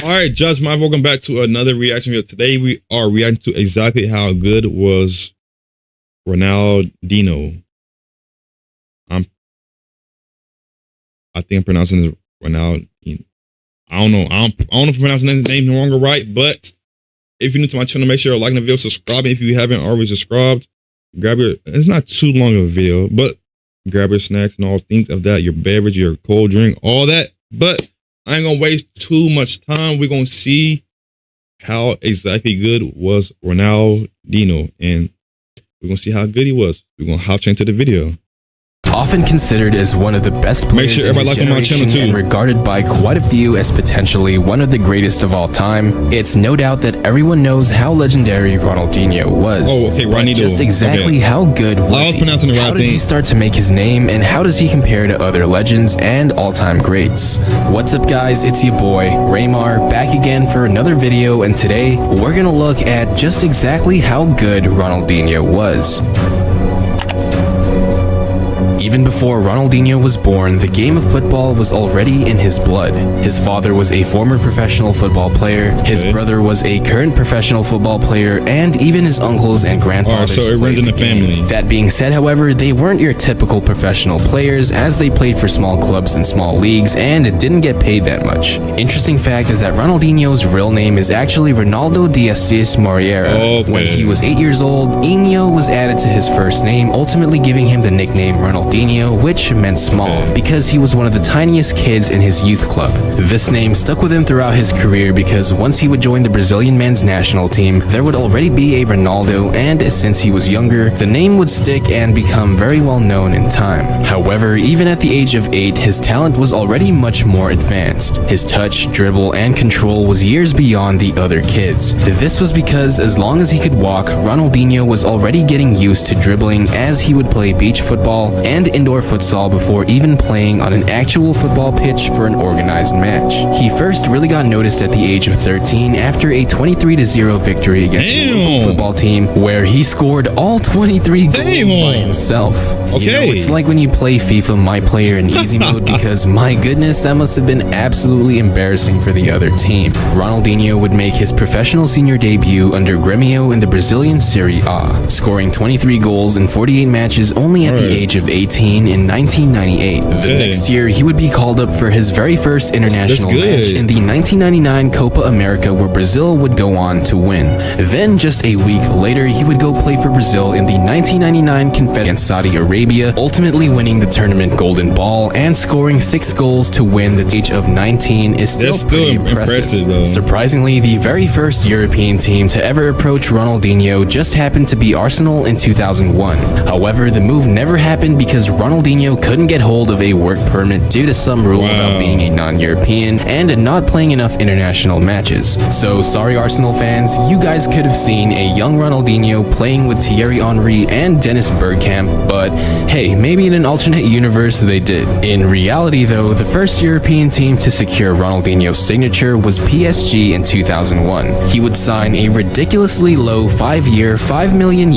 All right, Josh, welcome back to another reaction video. Today we are reacting to exactly how good was Ronaldinho. I think I'm pronouncing it Ronaldinho. I don't know. I don't know if I'm pronouncing his name wrong or right, but if you're new to my channel, make sure you're liking the video, subscribing if you haven't already subscribed. Grab your, it's not too long of a video, but grab your snacks and all things of that, your beverage, your cold drink, all that. But I ain't gonna waste too much time. We're gonna see how exactly good was Ronaldinho, and we're gonna see how good he was. We're gonna hop into the video. Often considered as one of the best players in his generation and regarded by quite a few as potentially one of the greatest of all time, it's no doubt that everyone knows how legendary Ronaldinho was. Oh, okay, but just exactly how good was he? How did he start to make his name, and how does he compare to other legends and all-time greats? What's up, guys? It's your boy Raymar, back again for another video, and today we're gonna look at just exactly how good Ronaldinho was. Even before Ronaldinho was born, the game of football was already in his blood. His father was a former professional football player, his brother was a current professional football player, and even his uncles and grandfathers played the game. That being said, however, they weren't your typical professional players, as they played for small clubs and small leagues and didn't get paid that much. Interesting fact is that Ronaldinho's real name is actually Ronaldo de Assis Moreira. When he was 8 years old, Inho was added to his first name, ultimately giving him the nickname Ronaldinho, which meant small, because he was one of the tiniest kids in his youth club. This name stuck with him throughout his career because once he would join the Brazilian men's national team, there would already be a Ronaldo, and since he was younger, the name would stick and become very well known in time. However, even at the age of 8, his talent was already much more advanced. His touch, dribble, and control was years beyond the other kids. This was because as long as he could walk, Ronaldinho was already getting used to dribbling, as he would play beach football and indoor futsal before even playing on an actual football pitch for an organized match. He first really got noticed at the age of 13 after a 23-0 victory against the local football team, where he scored all 23 goals by himself. You know, it's like when you play FIFA My Player in easy mode, because my goodness, that must have been absolutely embarrassing for the other team. Ronaldinho would make his professional senior debut under Grêmio in the Brazilian Serie A, scoring 23 goals in 48 matches only at the age of 18 in 1998. The next year, he would be called up for his very first international match in the 1999 Copa America, where Brazil would go on to win. Then, just a week later, he would go play for Brazil in the 1999 Confederation against Saudi Arabia, ultimately winning the tournament Golden Ball and scoring 6 goals to win. The age of 19 is still pretty impressive. Surprisingly, the very first European team to ever approach Ronaldinho just happened to be Arsenal in 2001. However, the move never happened because Ronaldinho couldn't get hold of a work permit due to some rule about being a non-European and not playing enough international matches. So sorry, Arsenal fans, you guys could have seen a young Ronaldinho playing with Thierry Henry and Dennis Bergkamp, but hey, maybe in an alternate universe they did. In reality though, the first European team to secure Ronaldinho's signature was PSG in 2001. He would sign a ridiculously low 5-year, €5 million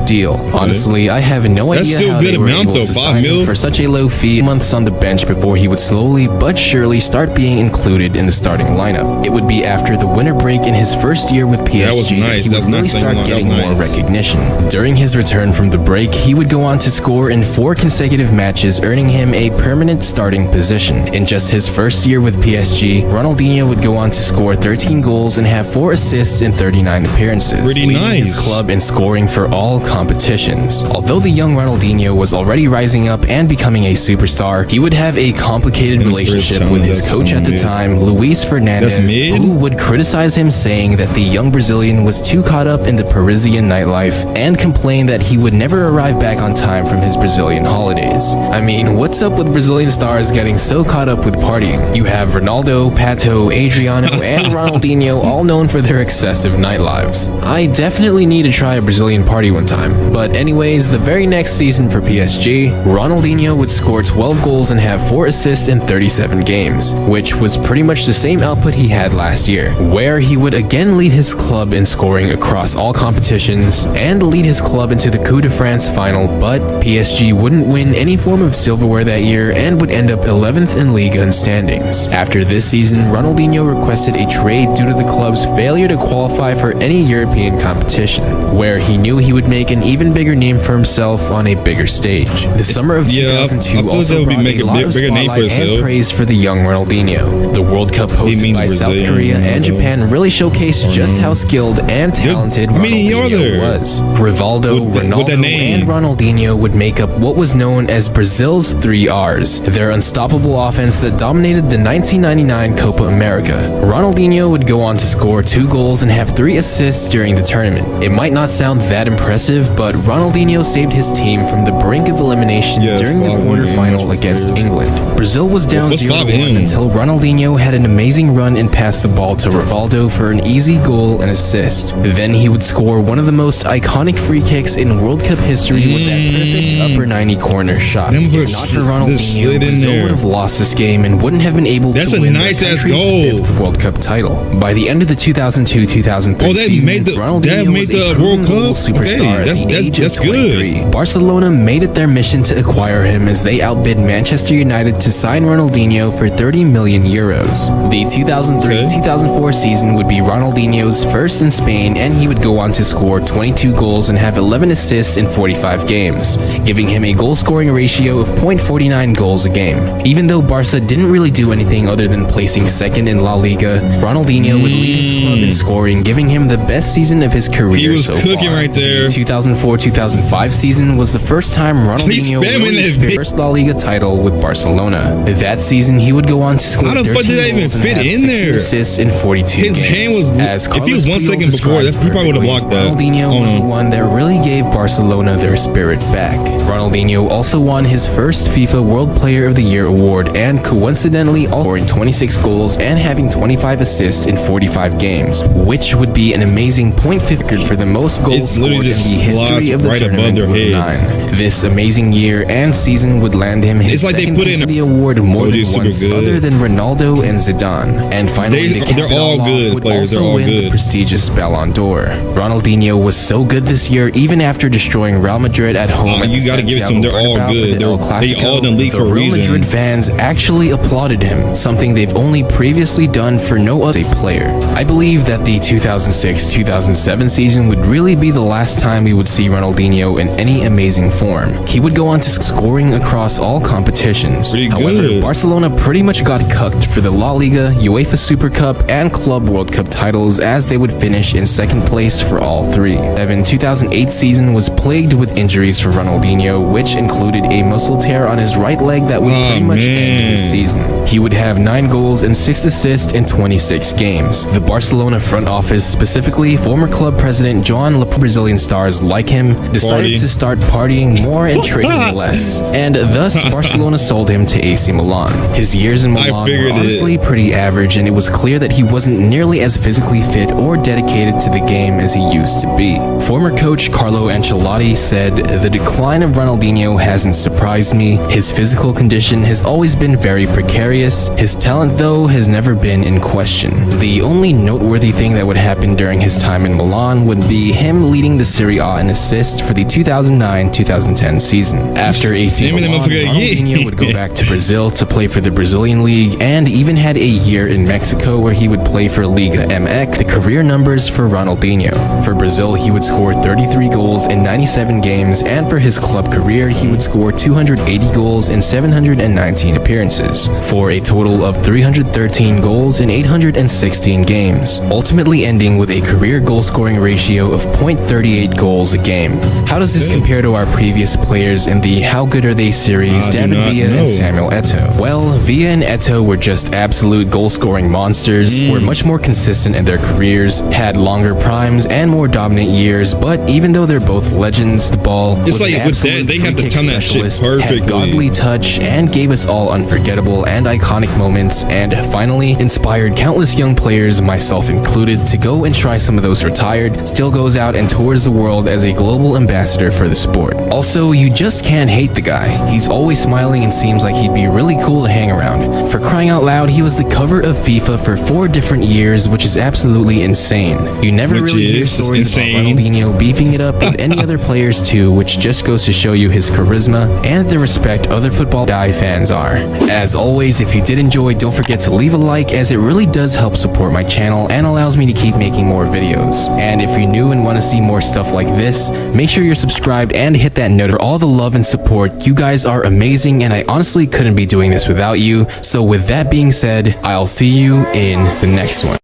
deal. Honestly, I have no idea how they were able to sign him for such a low fee. Months on the bench before he would slowly but surely start being included in the starting lineup. It would be after the winter break in his first year with PSG that he would really start getting more recognition. During his return from the break, he would go on to score in 4 consecutive matches, earning him a permanent starting position. In just his first year with PSG, Ronaldinho would go on to score 13 goals and have 4 assists in 39 appearances, leading his club in scoring for all competitions. Although the young Ronaldinho was already rising up and becoming a superstar, he would have a complicated relationship with his coach at the time, Luis Fernandes, who would criticize him, saying that the young Brazilian was too caught up in the Parisian nightlife and complained that he would never arrive back on time from his Brazilian holidays. I mean, what's up with Brazilian stars getting so caught up with partying? You have Ronaldo, Pato, Adriano, and Ronaldinho all known for their excessive night lives. I definitely need to try a Brazilian party one time. But anyways, the very next season for PSG, Ronaldinho would score 12 goals and have 4 assists in 37 games, which was pretty much the same output he had last year, where he would again lead his club in scoring across all competitions and lead his club into the Coupe de France final, but PSG wouldn't win any form of silverware that year and would end up 11th in Liga in standings. After this season, Ronaldinho requested a trade due to the club's failure to qualify for any European competition, where he knew he would make an even bigger name for himself on a bigger stage. The summer of 2002 also brought a lot of spotlight and praise for the young Ronaldinho. The World Cup hosted by South Korea and Japan really showcased just how skilled and talented Ronaldinho was. Rivaldo, Ronaldo, and Ronaldinho would make up what was known as Brazil's 3 Rs, their unstoppable offense that dominated the 1999 Copa America. Ronaldinho would go on to score 2 goals and have 3 assists during the tournament. It might not sound that impressive, but Ronaldinho saved his team from the brink of elimination during the quarterfinal against England. Brazil was down 0-1 until Ronaldinho had an amazing run and passed the ball to Rivaldo for an easy goal and assist. Then he would score one of the most iconic free kicks in World Cup history with that perfect upper 90 corner shot. If not for Ronaldinho, Brazil would have lost this game and wouldn't have been able to win the country's 5th World Cup title. By the end of the 2002-2003 season, Ronaldinho was a proven global superstar at the age of 23. Barcelona made it their mission to acquire him as they outbid Manchester United to sign Ronaldinho for 30 million euros. The 2003-2004 season would be Ronaldinho's first in Spain, and he would go on to score 22 goals and have 11 assists in 45 games, giving him a goal-scoring ratio of 0.49 goals a game. Even though Barca didn't really do anything other than placing second in La Liga, Ronaldinho would lead his club in scoring, giving him the best season of his career so far. Right there. The 2004-2005 season was the first time Ronaldinho won his first La Liga title with Barcelona. That season, he would go on to score 13 goals and have 16 assists in 42 games. Hand was, as if he was 1 second before, he probably would have blocked that. Ronaldinho was the one that really gave Barcelona their spirit back. Ronaldinho also won his first FIFA World Player of the Year award and coincidentally also scoring 26 goals and having 25 assists in 45 games, which would be an amazing .50 record for the most goals scored in the history of the tournament with 9. This amazing year and season would land him his second the award more than once other than Ronaldo and Zidane. And finally, to cap it all off, would also win the prestigious Ballon d'Or. Ronaldinho was so good this year, even after destroying Real Madrid at home at the Santiago Bernabeu for the El Clasico. The Real Madrid fans actually applauded him, something they've only previously done for no other player. I believe that the 2006-2007 season would really be the last time we would see Ronaldinho in any amazing form. He would go on to scoring across all competitions. However, Barcelona pretty much got cucked for the La Liga, UEFA Super Cup, and Club World Cup titles as they would finish in second place for all 3. The 2008 season was plagued with injuries for Ronaldinho, which included a muscle tear on his right leg that would pretty much end his season. He would have 9 goals and 6 assists in 26 games. The Barcelona front office, specifically former club president John Laporta, Brazilian stars like him, decided to start partying more and training less, and thus Barcelona sold him to AC Milan. His years in Milan were honestly pretty average, and it was clear that he wasn't nearly as physically fit or dedicated to the game as he used to be. Former coach Carlo Ancelotti said, "The decline of Ronaldinho hasn't surprised me. His physical condition has always been very precarious. His talent, though, has never been in question." The only noteworthy thing that would happen during his time in Milan would be him leading the Serie A in assists for the 2009-2010 season. After AC Milan, Ronaldinho would go back to Brazil to play for the Brazilian League, and even had a year in Mexico where he would play for Liga MX. The career numbers for Ronaldinho. For Brazil, he would score 33 goals in 97 games, and for his club career, he would score 280 goals in 719 appearances, for a total of 313 goals in 816 games, ultimately ending with a career goal-scoring ratio of .38 goals a game. How does this compare to our previous players in the How Good Are They series, David Villa and Samuel Eto'o? Well, Villa and Eto'o were just absolute goal-scoring monsters, were much more consistent in their careers, had longer primes and more dominant years, but even though they're both legends, the ball was an absolute they have to turn that shit perfectly. Had godly touch, and gave us all unforgettable and iconic moments, and finally inspired countless young players, myself included, to go and try some of those retired, still goes out and tours the world as a global ambassador for the sport. Also, you just just can't hate the guy. He's always smiling and seems like he'd be really cool to hang around. For crying out loud, he was the cover of FIFA for 4 different years, which is absolutely insane. You never really hear stories about Ronaldinho beefing it up with any other players too, which just goes to show you his charisma and the respect other football guy fans are. As always, if you did enjoy, don't forget to leave a like, as it really does help support my channel and allows me to keep making more videos. And if you're new and want to see more stuff like this, make sure you're subscribed and hit that note for all the love and support. You guys are amazing, and I honestly couldn't be doing this without you. So with that being said, I'll see you in the next one.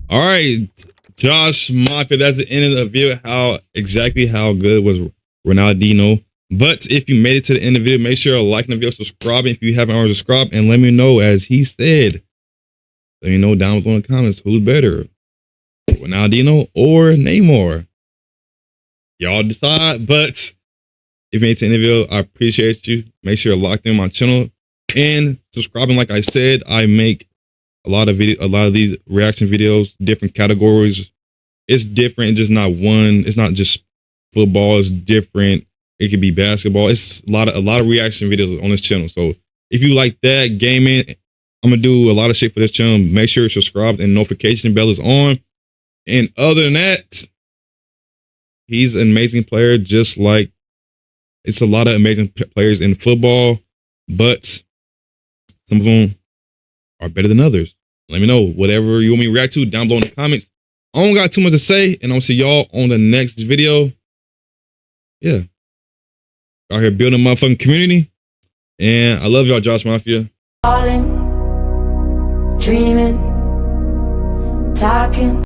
All right, Josh Mafia, that's the end of the video. Exactly how good was Ronaldinho? But if you made it to the end of the video, make sure to like the video, subscribe if you haven't already subscribed, and let me know, as he said, let me know down below in the comments who's better, Ronaldinho or Neymar. Y'all decide. But if you made it to the end of the video, I appreciate you. Make sure you're locked in my channel and subscribing. Like I said, I make a lot of these reaction videos, different categories. It's different, it's just not one. It's not just football. It's different. It could be basketball. It's a lot of reaction videos on this channel. So if you like that, gaming, I'm gonna do a lot of shit for this channel. Make sure you're subscribed and notification bell is on. And other than that, he's an amazing player. Just like it's a lot of amazing players in football, but some of them are better than others. Let me know whatever you want me to react to down below in the comments. I don't got too much to say, and I'll see y'all on the next video. Yeah. Out here building a motherfucking community. And I love y'all, Josh Mafia. Falling, dreaming, talking.